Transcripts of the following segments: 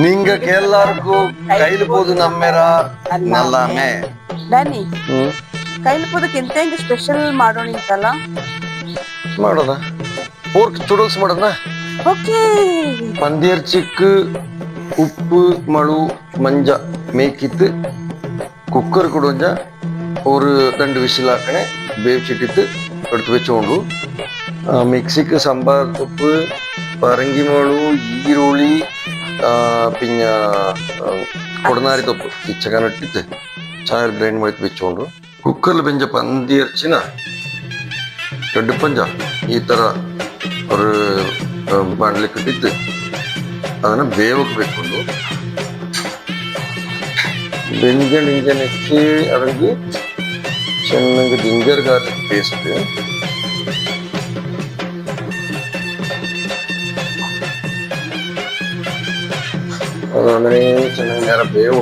നിങ്ങൾക്ക് എല്ലാവർക്കും കയ്യിലിപ്പോത് നമ്മേರ ನಲ್ಲಾಮೆ ಡ್ಯಾನಿ ಕೈಲಿಪೋದಕ್ಕೆ ಎಂತ ಹೆಂಗೆ ಸ್ಪೆಷಲ್ ಮಾಡೋಣ ಅಂತಲ್ಲ ಮಾಡೋಣ ಪೋರ್ಕ್ ಚೂಡಲ್ಸ್ ಮಾಡೋಣ ಓಕೆ പന്നിയിറച്ചിക്ക് ഉപ്പ് മളു മഞ്ച മേക്കിത്ത് കുക്കർ കൊടുവഞ്ച ഒരു 2 വിസിലാക്കണേ വേവിച്ചിട്ടിട്ട് എടുത്ത് വെച്ചോണ്ടു മിക്സിക്ക് സാമ്പാർ ഉപ്പ് പറങ്കി മുളു ಈರುಳ್ಳಿ പിന്നെ ಕೊಡನಾರಿ ತೊಪ್ಪು ಚಿಚ್ಚಗಾನ ಇಟ್ಟಿತ್ತು ಚೆನ್ನಾಗಿ ಗ್ರೈಂಡ್ ಮಾಡಿ ಬೆಚ್ಚೋಂಡು ಕುಕ್ಕರ್ಲಿ ಬೆಂಜ ಪಂದಿ ಇರ್ಚಿನ ದೊಡ್ಡ ಪಂಜ ಈ ತರ ஒரு ಬಾಣಲಿಕ್ಕೆ ಇಟ್ಟಿದ್ದು ಅದನ್ನ ಬೇವಕ್ಕೆ ಬೇಕೊಂಡು ಬೆಂಜನ್ ಇಂಜನ್ ಹೆಚ್ಚಿ ಅದಕ್ಕೆ ಚೆನ್ನಾಗಿ ಜಿಂಜರ್ ಗಾರ್ಲಿಕ್ ಪೇಸ್ಟ್ ಅದನ್ನೇ ಚೆನ್ನಾಗಿ ನೇರ ಬೇವು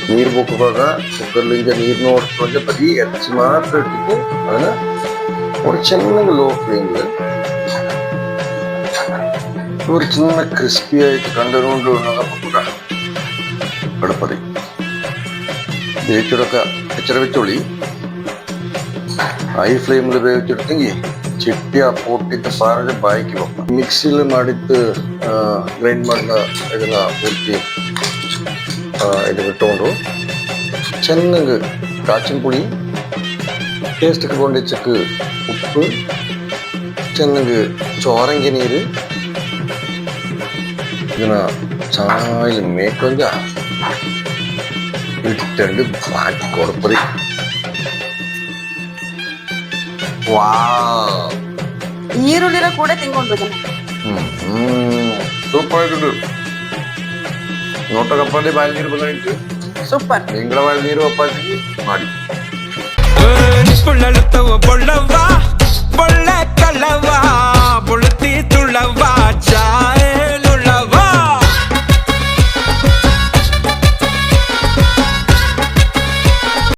ನೀರು ಬೋಕುವಾಗ ಕುಕ್ಕರ್ಲಿಂದ ನೀರು ನೋಡ್ಕೊಂಡ್ರೆ ಬರೀ ಹೆಚ್ಚು ಮಾತ್ರ ಇಟ್ಟಿದ್ದು ಅದನ್ನ ஒரு ಚೆನ್ನಾಗಿ ಲೋ ಫ್ಲೇಮ್ಗೆ ഒരു ചിന്ന ക്രിസ്പി ആയിട്ട് കണ്ടുകൊണ്ട് അടുപ്പതി വേവിച്ചെടുക്കുക എച്ചര വെച്ചോളി ಹೈ ಫ್ಲೇಮಲ್ಲಿ ಬೇಯಿಸಿಡ್ತೀವಿ ಚಿಟ್ಟಿ ಪೋಟಿದ್ದು ಸಾರಿಗೆ ಬಾಯಿಗೆ ಹೋಗ ಮಿಕ್ಸಿಲಿ ಮಾಡಿದ್ದು ಗ್ರೈಂಡ್ ಮಾಡಿದ ಇದನ್ನ ಪೂರ್ತಿ ಇದಕ್ಕೆ ಇಟ್ಕೊಂಡು ಚೆನ್ನಾಗಿ ಕಾಚಿನ ಪುಡಿ ಟೇಸ್ಟ್ಗೆ ಕೊಂಡಿಚ್ಚಕ್ಕೆ ಉಪ್ಪು ಚೆನ್ನಾಗಿ ചോരങ്കി ನೀರು ಇದನ್ನ ಚೆನ್ನಾಗಿ ಮೇಕೊಂಡ ಇಟ್ಟಂಡು ಬಾಕಿ ಕೊಡ್ಪರಿ ಈರುಳ್ಳಿನ ಕೂಡ ತಿನ್ಕೊಂಡ್ಬೇಕು ಸೂಪರ್ ಆಯ್ತು ನೋಟ ಕಪ್ಪಲ್ಲಿ ಬಾಯಿ ನೀರು ಬಂದಿತ್ತು ಸೂಪರ್ ನಿಂಗಳ ಬಾಯಿ ನೀರು ಒಪ್ಪಾಗಿ ಮಾಡಿ